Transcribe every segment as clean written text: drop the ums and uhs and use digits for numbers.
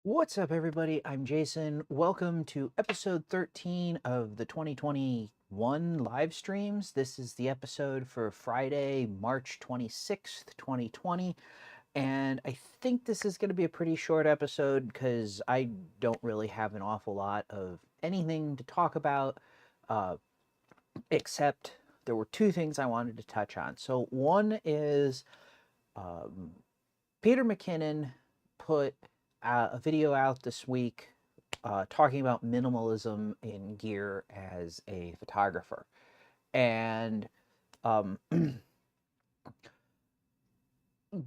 What's up, everybody? I'm Jason. Welcome to episode 13 of the 2021 live streams. This is the episode for Friday, March 26th, 2020. And I think this is going to be a pretty short episode because I don't really have an awful lot of anything to talk about, uh, except there were two things I wanted to touch on. So, one is um, Peter McKinnon put a video out this week talking about minimalism in gear as a photographer. And um,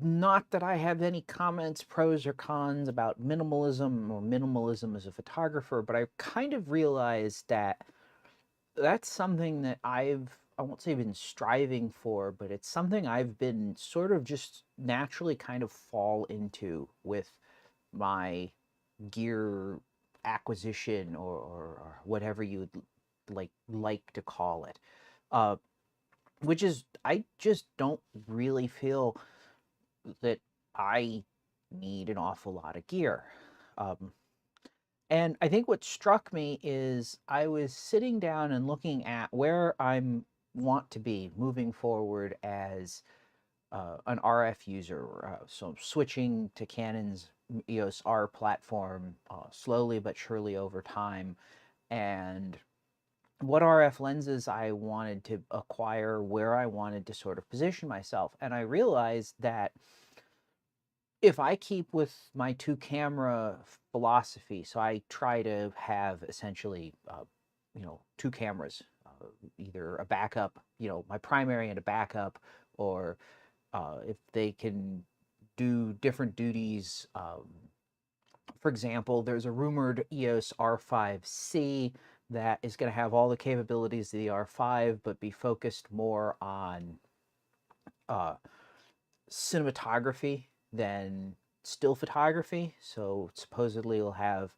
not that I have any comments, pros or cons about minimalism or minimalism as a photographer, but I kind of realized that that's something that I won't say been striving for, but it's something I've been sort of just naturally kind of fall into with my gear acquisition or whatever you would like to call it. Uh, which is I just don't really feel that I need an awful lot of gear. Um, and I think what struck me is I was sitting down and looking at where I'm want to be moving forward as an RF user. So switching to Canon's EOS R platform slowly but surely over time, and what RF lenses I wanted to acquire, where I wanted to sort of position myself. And I realized that if I keep with my two camera philosophy, so I try to have essentially, two cameras, either a backup, my primary and a backup, or if they can do different duties. For example, there's a rumored EOS R5C that is going to have all the capabilities of the R5, but be focused more on uh, cinematography than still photography. So supposedly it'll have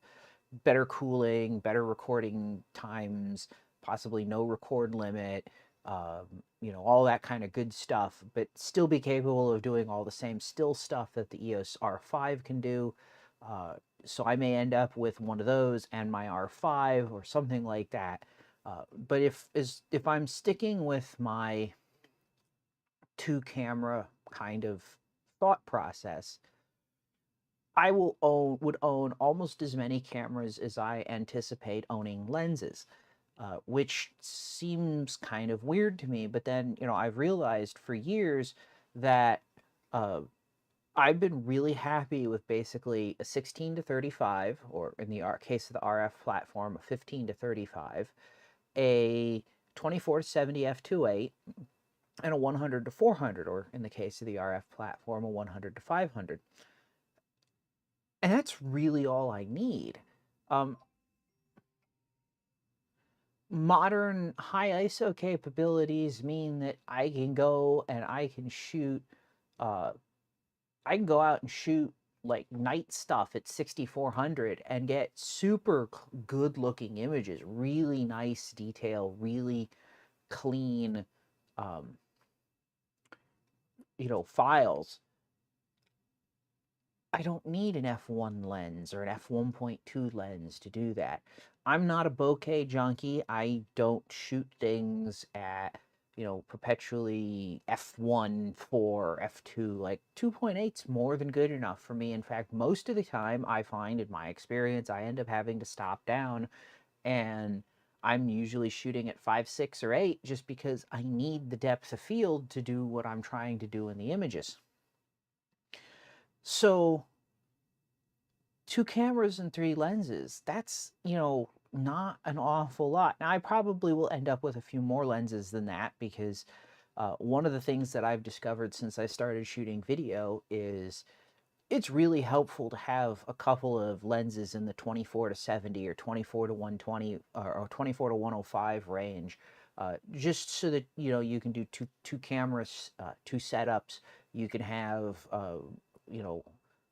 better cooling, better recording times, possibly no record limit, all that kind of good stuff, but still be capable of doing all the same still stuff that the EOS R5 can do. So I may end up with one of those and my R5 or something like that. But if I'm sticking with my two camera kind of thought process, I would own almost as many cameras as I anticipate owning lenses, which seems kind of weird to me. But then, I've realized for years that uh, I've been really happy with basically a 16 to 35, or in the case of the RF platform, a 15 to 35, a 24 to 70 f2.8, and a 100 to 400, or in the case of the RF platform, a 100 to 500. And that's really all I need. Um, Modern high ISO capabilities mean that I can go and uh, I can go out and shoot like night stuff at 6400 and get super good looking images, really nice detail, really clean, um, files. I don't need an f1 lens or an f1.2 lens to do that. I'm not a bokeh junkie. I don't shoot things at, perpetually f1, 4, f2. Like 2.8's more than good enough for me. In fact, most of the time I find in my experience, I end up having to stop down and I'm usually shooting at 5, 6, or 8 just because I need the depth of field to do what I'm trying to do in the images. So two cameras and three lenses, that's, not an awful lot. Now, I probably will end up with a few more lenses than that because one of the things that I've discovered since I started shooting video is it's really helpful to have a couple of lenses in the 24 to 70 or 24 to 120 or 24 to 105 range, just so that, you can do two cameras, two setups. You can have, you know,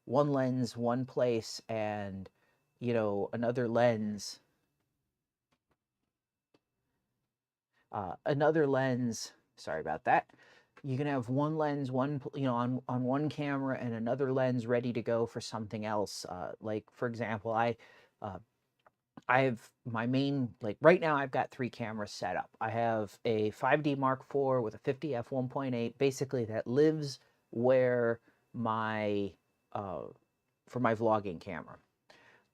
one lens, one place, and, another lens, sorry about that, You can have one lens, on one camera, and another lens ready to go for something else. Like for example, uh, I have my main, like right now I've got 3 cameras set up. I have a 5D Mark IV with a 50 f1.8, basically that lives where my for my vlogging camera.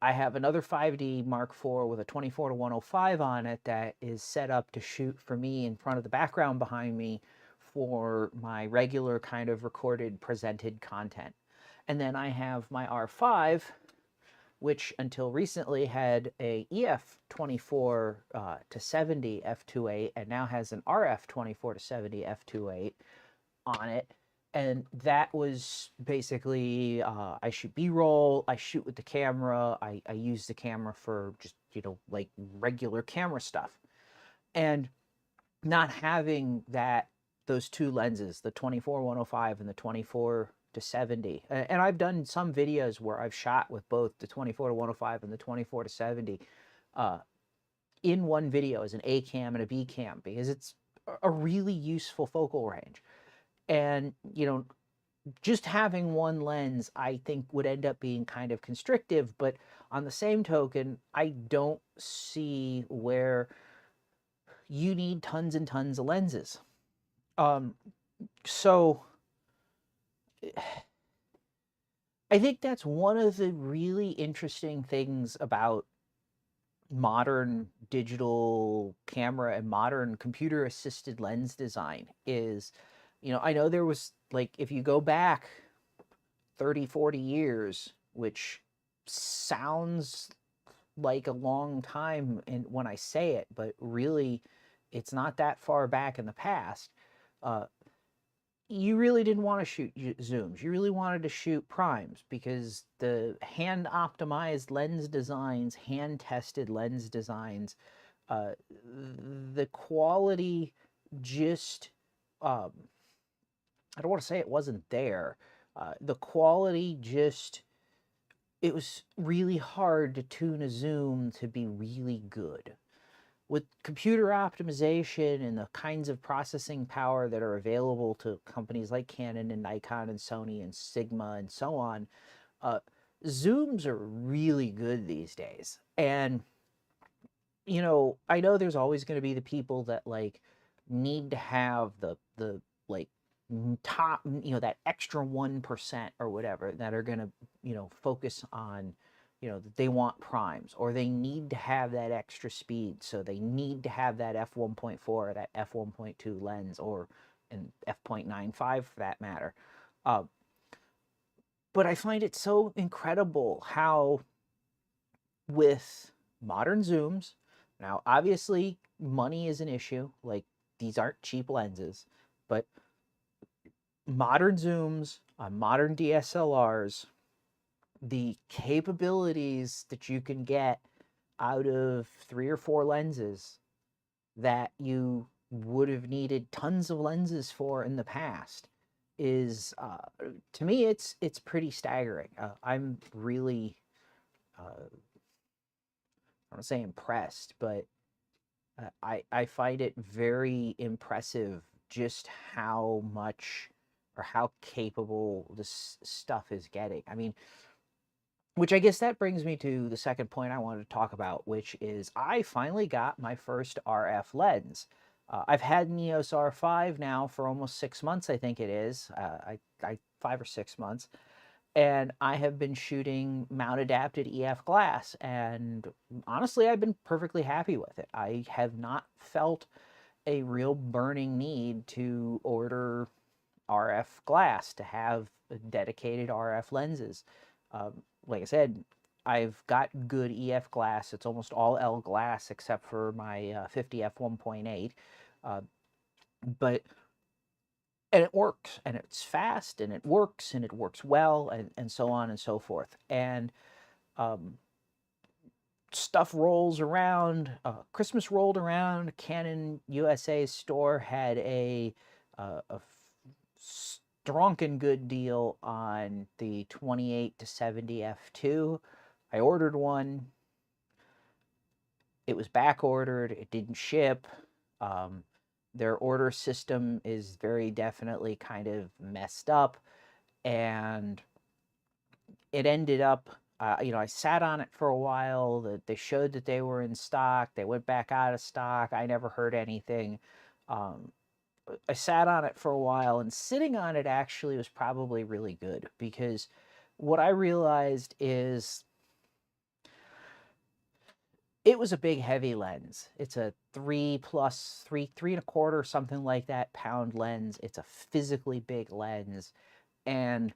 I have another 5D Mark IV with a 24-105 on it that is set up to shoot for me in front of the background behind me for my regular kind of recorded, presented content. And then I have my R5, which until recently had a EF 24 to 70 f2.8 and now has an RF 24 to 70 f2.8 on it. And that was basically, I shoot B-roll, I shoot with the camera, I use the camera for just, like regular camera stuff. And not having those 2 lenses, the 24-105 and the 24 to 70. And I've done some videos where I've shot with both the 24-105 and the 24 to 70 in one video as an A cam and a B cam, because it's a really useful focal range. And, just having one lens, I think, would end up being kind of constrictive. But on the same token, I don't see where you need tons and tons of lenses. So I think that's one of the really interesting things about modern digital camera and modern computer assisted lens design is, I know there was, like, if you go back 30, 40 years, which sounds like a long time when I say it, but really it's not that far back in the past. You really didn't want to shoot zooms. You really wanted to shoot primes, because the hand optimized lens designs, hand tested lens designs, the quality just, I don't want to say it wasn't there. The quality just, it was really hard to tune a zoom to be really good. With computer optimization and the kinds of processing power that are available to companies like Canon and Nikon and Sony and Sigma and so on, zooms are really good these days. And, I know there's always going to be the people that, like, need to have the like top, that extra 1% or whatever, that are going to, focus on, that they want primes, or they need to have that extra speed, so they need to have that f1.4 or that f1.2 lens, or an f.95 for that matter. But I find it so incredible how, with modern zooms, now obviously money is an issue, like these aren't cheap lenses, but modern zooms on modern DSLRs, the capabilities that you can get out of 3 or 4 lenses that you would have needed tons of lenses for in the past is, to me, it's pretty staggering. I'm really, I don't want to say impressed, but I find it very impressive just how much, or how capable this stuff is getting. I mean, which I guess that brings me to the second point I wanted to talk about, which is I finally got my first RF lens. I've had an EOS R5 now for almost 6 months, I think it is. 5 or 6 months. And I have been shooting mount adapted EF glass. And honestly, I've been perfectly happy with it. I have not felt a real burning need to order RF glass, to have dedicated RF lenses. Like I said, I've got good EF glass. It's almost all L glass except for my 50 f1.8. But and it works, and it's fast, and it works well, and so on and so forth. And stuff rolls around. Christmas rolled around. Canon USA store had a stronkin' good deal on the 28 to 70 f2. I ordered one. It was back ordered. It didn't ship. Their order system is very definitely kind of messed up, and it ended up, I sat on it for a while. That they showed that they were in stock. They went back out of stock. I never heard anything. Um, I sat on it for a while, and sitting on it actually was probably really good, because what I realized is it was a big, heavy lens. It's a 3 and a quarter, something like that, pound lens. It's a physically big lens. And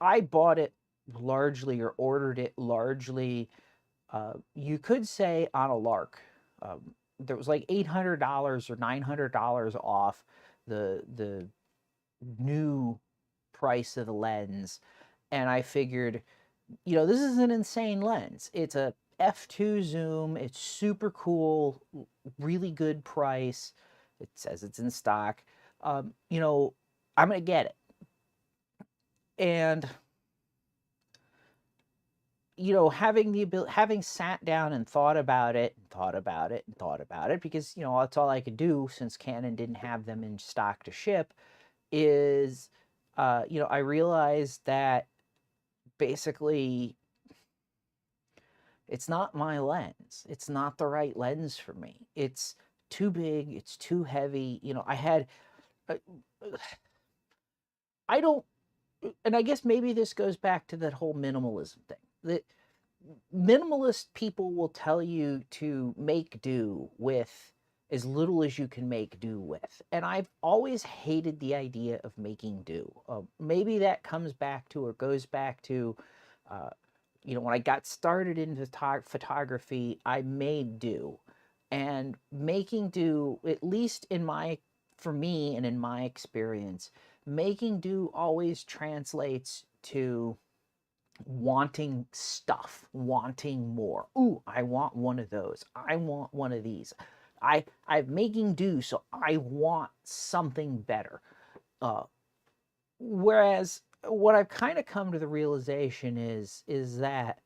I bought it largely, or ordered it largely, you could say on a lark. There was like $800 or $900 off the new price of the lens. And I figured, this is an insane lens. It's a f2 zoom. It's super cool, really good price. It says it's in stock. I'm going to get it. And having sat down and thought about it, because that's all I could do, since Canon didn't have them in stock to ship, is I realized that basically it's not my lens. It's not the right lens for me. It's too big. It's too heavy. Uh, I don't, and I guess maybe this goes back to that whole minimalism thing. That minimalist people will tell you to make do with as little as you can make do with. And I've always hated the idea of making do. Maybe that comes back to, or goes back to, uh, when I got started in photography, I made do. And making do, at least for me and in my experience, making do always translates to wanting stuff, wanting more. Ooh, I want one of those. I want one of these. I'm making do, so I want something better. Uh, Whereas what I've kind of come to the realization is that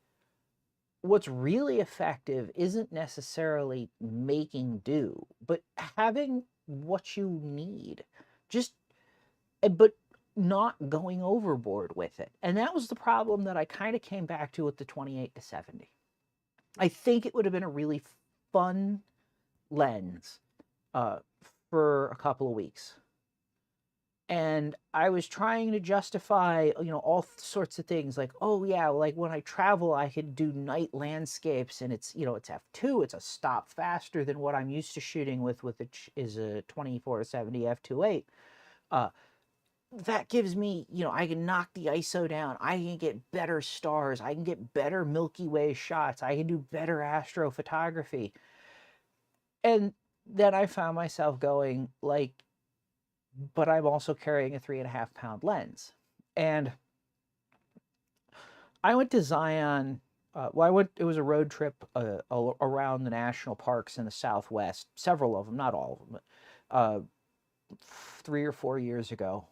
what's really effective isn't necessarily making do, but having what you need. Just but not going overboard with it. And that was the problem that I kind of came back to with the 28-70. I think it would have been a really fun lens uh, for a couple of weeks. And I was trying to justify, all sorts of things like, oh yeah, like when I travel, I could do night landscapes, and it's f2, it's a stop faster than what I'm used to shooting with which is a 24-70 f2.8. That gives me, I can knock the ISO down. I can get better stars. I can get better Milky Way shots. I can do better astrophotography. And then I found myself going like, but I'm also carrying a 3.5-pound lens. And I went to Zion. It was a road trip around the national parks in the Southwest, several of them, not all of them, but 3 or 4 years ago.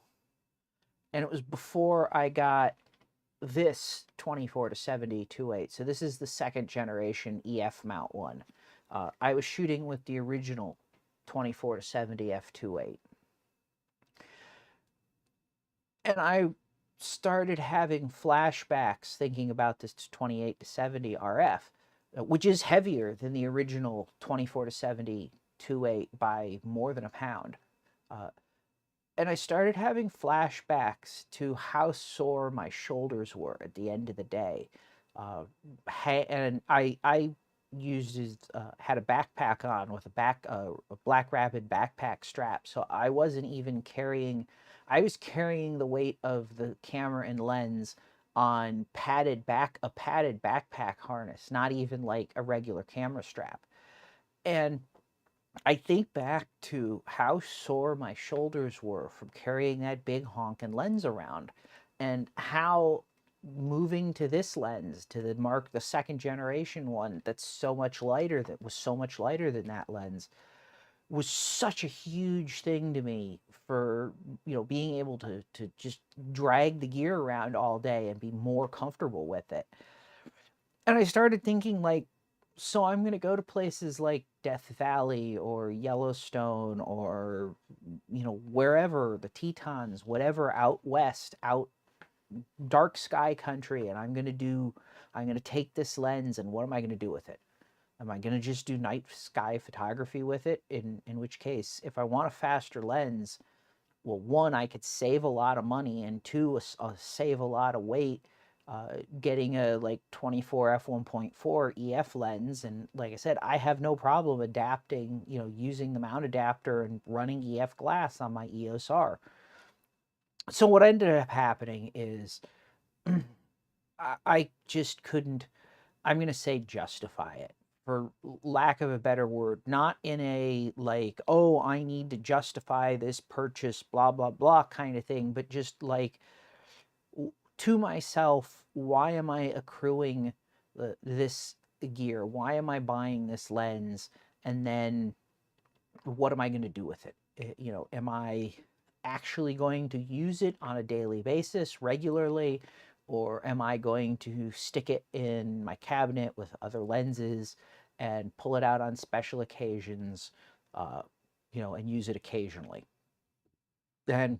And it was before I got this 24-70 2.8. So this is the second generation EF mount one. I was shooting with the original 24-70 f2.8. And I started having flashbacks thinking about this 28-70 RF, which is heavier than the original 24-70 2.8 by more than a pound. And I started having flashbacks to how sore my shoulders were at the end of the day. And I had a backpack on with a Black Rapid backpack strap, so I wasn't even carrying. I was carrying the weight of the camera and lens on a padded backpack harness, not even like a regular camera strap. And I think back to how sore my shoulders were from carrying that big honking lens around, and how moving to this lens, to the second generation one that was so much lighter than that lens, was such a huge thing to me for, being able to just drag the gear around all day and be more comfortable with it. And I started thinking like, So I'm going to go to places like Death Valley or Yellowstone or, wherever, the Tetons, whatever, out west, out dark sky country. And I'm going to take this lens, and what am I going to do with it? Am I going to just do night sky photography with it? In which case, if I want a faster lens, well, one, I could save a lot of money, and two, save a lot of weight, getting a like 24 f1.4 EF lens. And like I said, I have no problem adapting, using the mount adapter and running EF glass on my EOS R. So what ended up happening is I just couldn't, I'm going to say, justify it, for lack of a better word, not in a like, oh, I need to justify this purchase, blah, blah, blah kind of thing, but just like to myself, why am I accruing this gear? Why am I buying this lens? And then what am I going to do with it? Am I actually going to use it on a daily basis regularly? Or am I going to stick it in my cabinet with other lenses and pull it out on special occasions, and use it occasionally? And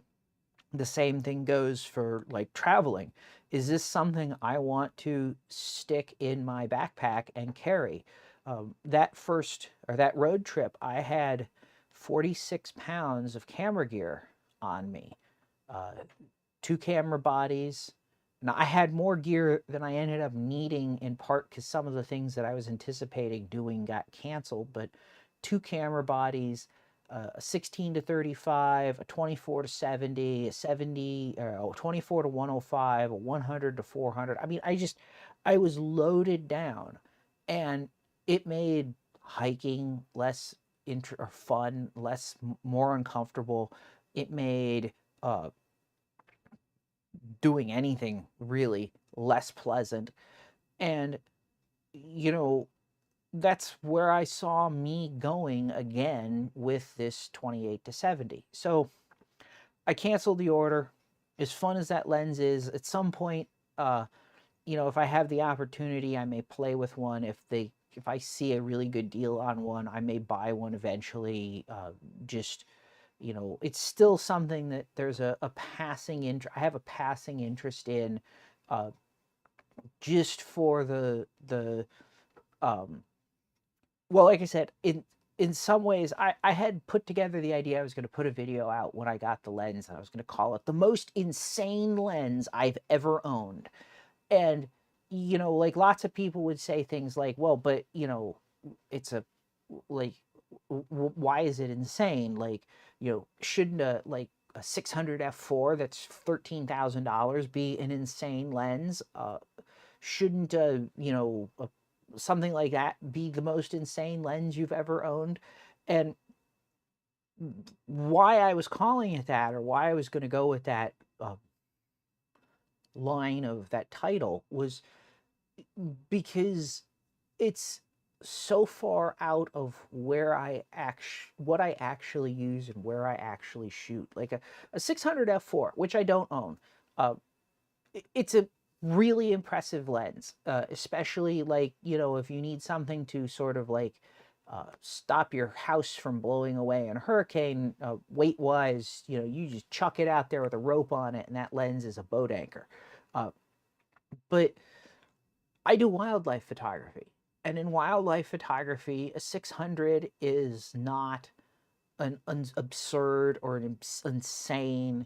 the same thing goes for like traveling. Is this something I want to stick in my backpack and carry? That road trip, I had 46 pounds of camera gear on me, uh, two camera bodies. Now, I had more gear than I ended up needing, in part because some of the things that I was anticipating doing got canceled, but two camera bodies, a 16 to 35, a 24 to 70, a 70, or a 24 to 105, a 100 to 400. I mean, I was loaded down, and it made hiking less fun, more uncomfortable. It made doing anything really less pleasant. And, you know, that's where I saw me going again with this 28 to 70. So I canceled the order. As fun as that lens is, at some point, uh, if I have the opportunity, I may play with one. If I see a really good deal on one, I may buy one eventually. Just, it's still something that there's a passing interest. I have a passing interest in, uh, just for the um, well, like I said, in some ways, I had put together the idea I was going to put a video out when I got the lens, and I was going to call it the most insane lens I've ever owned. And, like lots of people would say things like, well, but, it's a, like, why is it insane? Like, shouldn't a 600 f4 that's $13,000 be an insane lens? Shouldn't something like that be the most insane lens you've ever owned? And why I was calling it that, or why I was going to go with that line of that title, was because it's so far out of what I actually use and where I actually shoot. Like a 600 f4, which I don't own. It's a really impressive lens, especially like, if you need something to sort of like stop your house from blowing away in a hurricane, weight wise, you just chuck it out there with a rope on it, and that lens is a boat anchor. But I do wildlife photography, and in wildlife photography, a 600 is not an absurd or an insane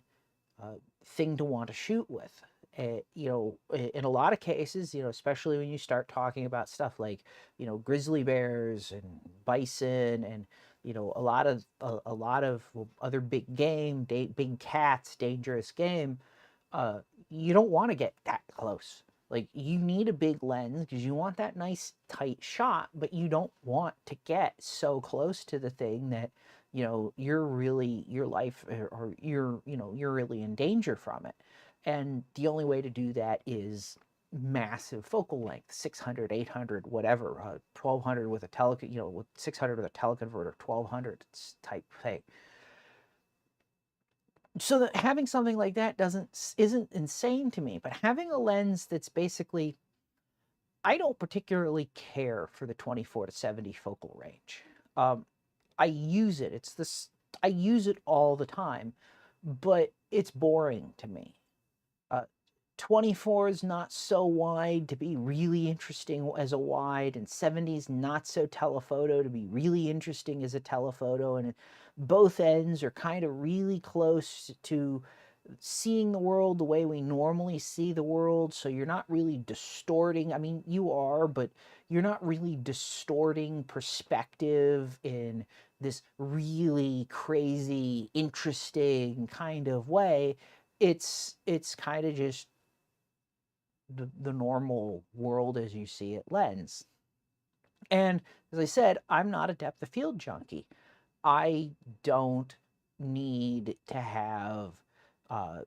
thing to want to shoot with. In a lot of cases, especially when you start talking about stuff like, grizzly bears and bison and, a lot of other big game, big cats, dangerous game, you don't want to get that close. Like, you need a big lens because you want that nice tight shot, but you don't want to get so close to the thing that, you're really, your life, or you're really in danger from it. And the only way to do that is massive focal length, 600, 800, whatever, 1200 with a with 600 with a teleconverter, 1200 type thing. So that having something like that isn't insane to me, but having a lens that's basically I don't particularly care for the 24 to 70 focal range. I use it. I use it all the time, but it's boring to me. 24 is not so wide to be really interesting as a wide, and 70 is not so telephoto to be really interesting as a telephoto, and both ends are kind of really close to seeing the world the way we normally see the world, so you're not really distorting. I mean, you are, but you're not really distorting perspective in this really crazy, interesting kind of way. It's kind of just the normal world as you see it lens. And as I said, I'm not a depth of field junkie. I don't need to have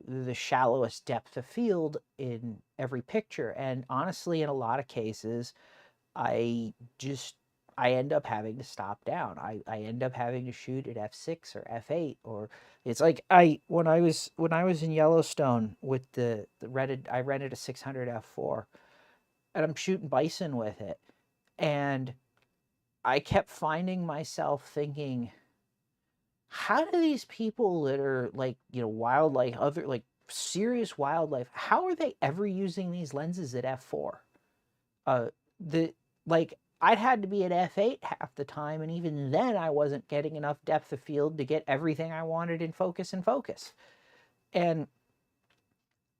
the shallowest depth of field in every picture. And honestly, in a lot of cases, I just I end up having to stop down. I end up having to shoot at f6 or f8, or it's like when I was in Yellowstone with I rented a 600 f4, and I'm shooting bison with it, and I kept finding myself thinking, how do these people that are like, wildlife, other like serious wildlife, how are they ever using these lenses at f4? The like I'd had to be at f8 half the time, and even then I wasn't getting enough depth of field to get everything I wanted in focus and focus. And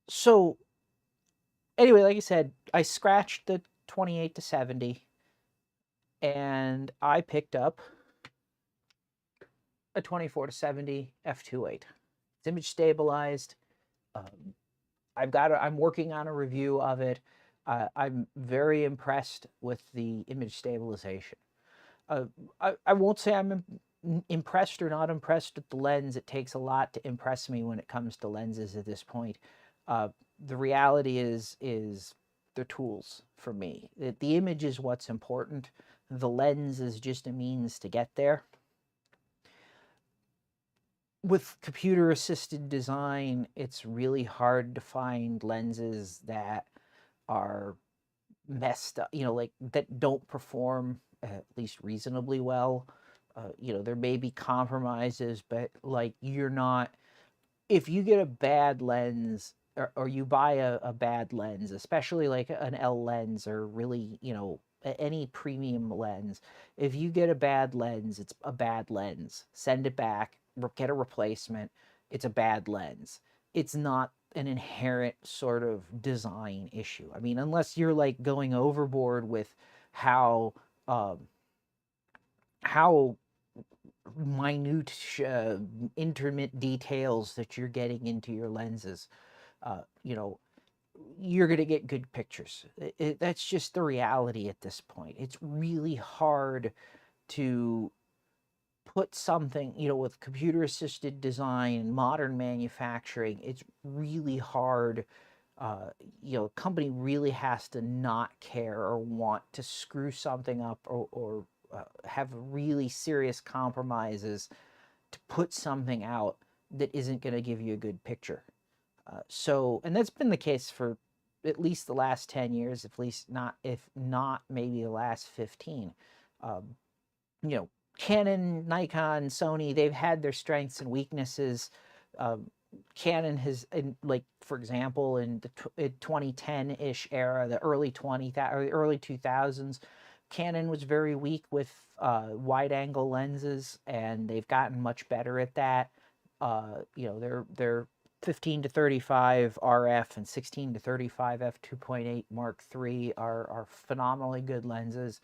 so anyway, like I said, I scratched the 28 to 70, and I picked up a 24 to 70 f2.8. It's image stabilized. Um, I'm working on a review of it. I'm very impressed with the image stabilization. I won't say I'm impressed or not impressed with the lens. It takes a lot to impress me when it comes to lenses at this point. The reality is they're tools for me. The image is what's important. The lens is just a means to get there. With computer-assisted design, it's really hard to find lenses that are messed up, like that don't perform at least reasonably well. There may be compromises, but like you're not, if you get a bad lens, or you buy a bad lens, especially like an L lens, or really, any premium lens, if you get a bad lens, it's a bad lens. Send it back, get a replacement. It's a bad lens. It's not an inherent sort of design issue. I mean, unless you're like going overboard with how how minute, intimate details that you're getting into your lenses, you're going to get good pictures. That's just the reality at this point. It's really hard to put something, with computer assisted design, modern manufacturing, it's really hard. A company really has to not care or want to screw something up, or have really serious compromises to put something out that isn't going to give you a good picture. And that's been the case for at least the last 10 years, if not maybe the last 15. You know, Canon, Nikon, Sony, they've had their strengths and weaknesses. Canon has, for example, in the 2010-ish era, the early 2000s, Canon was very weak with wide-angle lenses, and they've gotten much better at that. Their 15 to 35 RF and 16 to 35 f2.8 Mark III are phenomenally good lenses.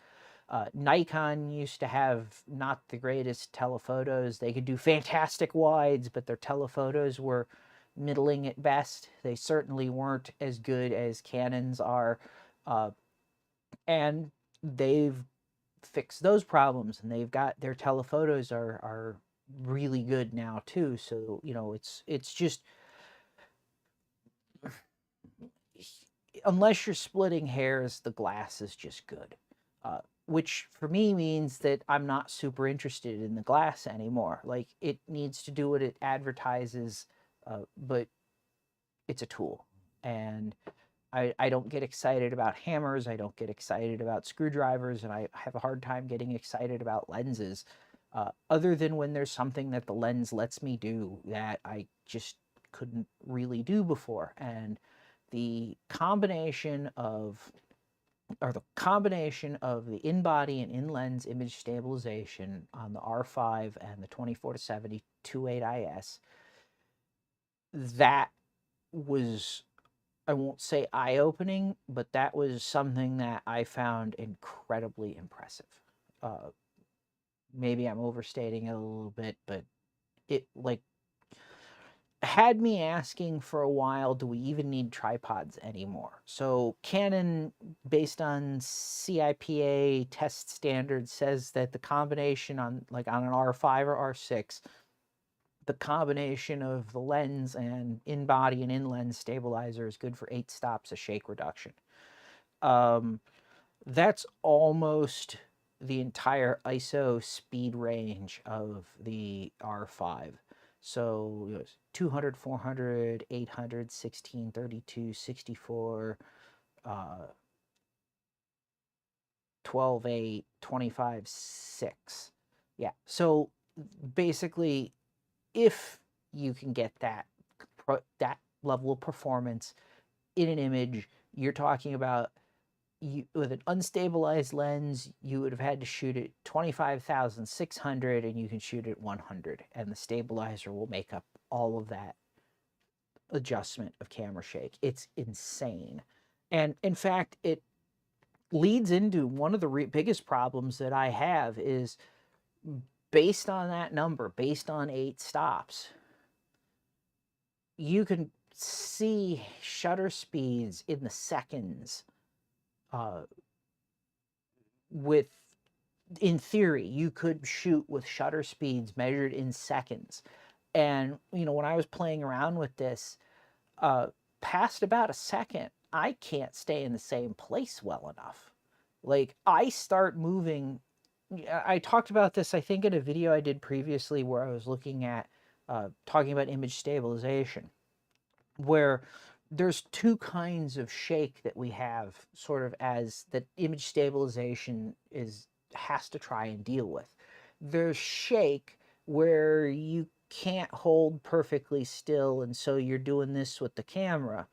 Nikon used to have not the greatest telephotos. They could do fantastic wides, but their telephotos were middling at best. They certainly weren't as good as Canon's are. And they've fixed those problems, and they've got their telephotos are really good now too. So, it's just, unless you're splitting hairs, the glass is just good. Which for me means that I'm not super interested in the glass anymore. Like, it needs to do what it advertises, but it's a tool. And I don't get excited about hammers. I don't get excited about screwdrivers, and I have a hard time getting excited about lenses, other than when there's something that the lens lets me do that I just couldn't really do before. And the combination of the in-body and in-lens image stabilization on the R5 and the 24-70 2.8 IS, that was, I won't say eye-opening, but that was something that I found incredibly impressive. Maybe I'm overstating it a little bit, but it like had me asking for a while, do we even need tripods anymore? So Canon, based on CIPA test standards, says that the combination on an R5 or R6, the combination of the lens and in-body and in-lens stabilizer is good for 8 stops of shake reduction. That's almost the entire ISO speed range of the R5. So 200, 400, 800, 16, 32, 64, 12, 8, 25, 6. Yeah, so basically, if you can get that level of performance in an image, you're talking about, with an unstabilized lens, you would have had to shoot at 25,600, and you can shoot at 100, and the stabilizer will make up all of that adjustment of camera shake. It's insane. And in fact, it leads into one of the biggest problems that I have is, based on that number, based on 8 stops, you can see shutter speeds in the seconds. In theory, you could shoot with shutter speeds measured in seconds. And, when I was playing around with this, past about a second, I can't stay in the same place well enough. Like, I start moving. I talked about this, I think, in a video I did previously where I was looking at, talking about image stabilization, where there's 2 kinds of shake that we have, sort of, as that image stabilization has to try and deal with. There's shake where you can't hold perfectly still, and so you're doing this with the camera.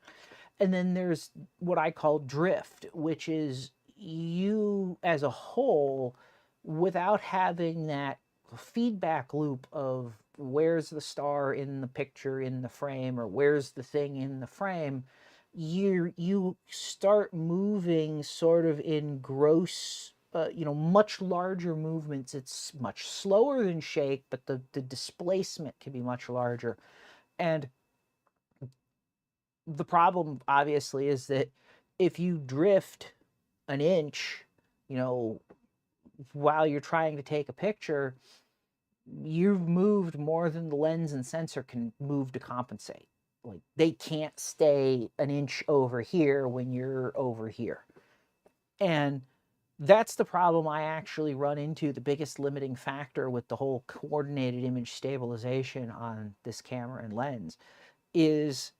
And then there's what I call drift, which is you as a whole, without having that feedback loop of where's the star in the picture in the frame, or where's the thing in the frame, you start moving sort of in gross, much larger movements. It's much slower than shake, but the displacement can be much larger. And the problem, obviously, is that if you drift an inch, while you're trying to take a picture, you've moved more than the lens and sensor can move to compensate. Like, they can't stay an inch over here when you're over here. And that's the problem I actually run into, the biggest limiting factor with the whole coordinated image stabilization on this camera and lens, is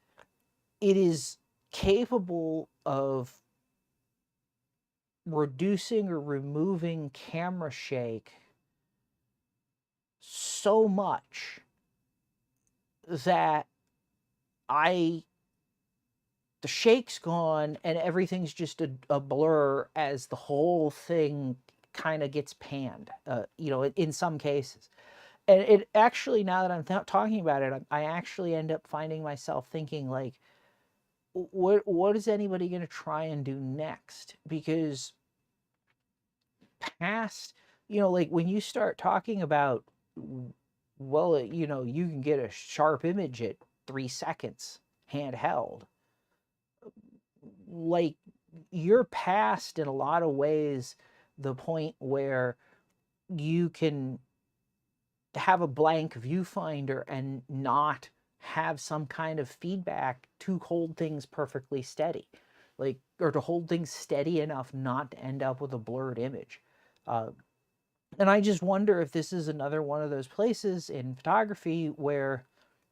it is capable of reducing or removing camera shake so much that the shake's gone and everything's just a blur as the whole thing kind of gets panned, in some cases. And it actually, now that I'm talking about it, I actually end up finding myself thinking, like, what is anybody going to try and do next? Because past, like, when you start talking about, well, you can get a sharp image at 3 seconds handheld, like, you're past, in a lot of ways, the point where you can have a blank viewfinder and not have some kind of feedback to hold things perfectly steady, like, or to hold things steady enough not to end up with a blurred image. And I just wonder if this is another one of those places in photography where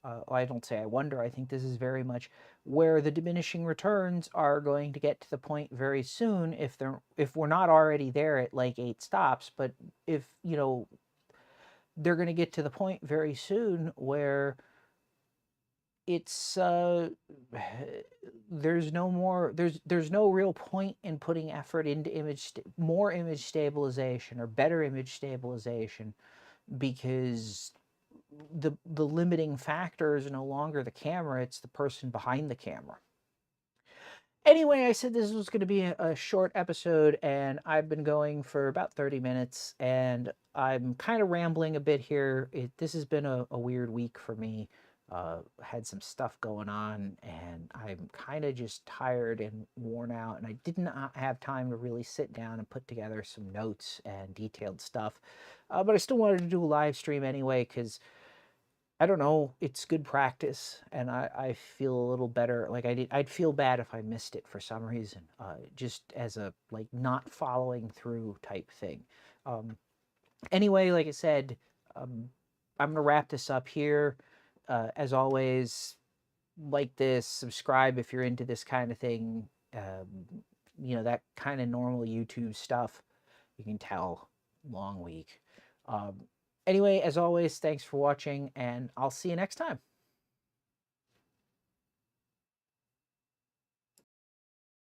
I don't say I wonder, I think this is very much where the diminishing returns are going to get to the point very soon, if we're not already there at like 8 stops, but if, you know, they're going to get to the point very soon where it's there's no real point in putting effort into more image stabilization or better image stabilization, because the limiting factor is no longer the camera, it's the person behind the camera. Anyway, I said this was going to be a short episode, and I've been going for about 30 minutes, and I'm kind of rambling a bit here. This has been a weird week for me. Had some stuff going on, and I'm kind of just tired and worn out, and I did not have time to really sit down and put together some notes and detailed stuff. But I still wanted to do a live stream anyway, because I don't know, it's good practice, and I feel a little better. Like I'd feel bad if I missed it for some reason, just as a like not following through type thing. Anyway, like I said, I'm gonna wrap this up here. As always, like this, subscribe if you're into this kind of thing. You know, that kind of normal YouTube stuff. You can tell, long week. Anyway, as always, thanks for watching, and I'll see you next time.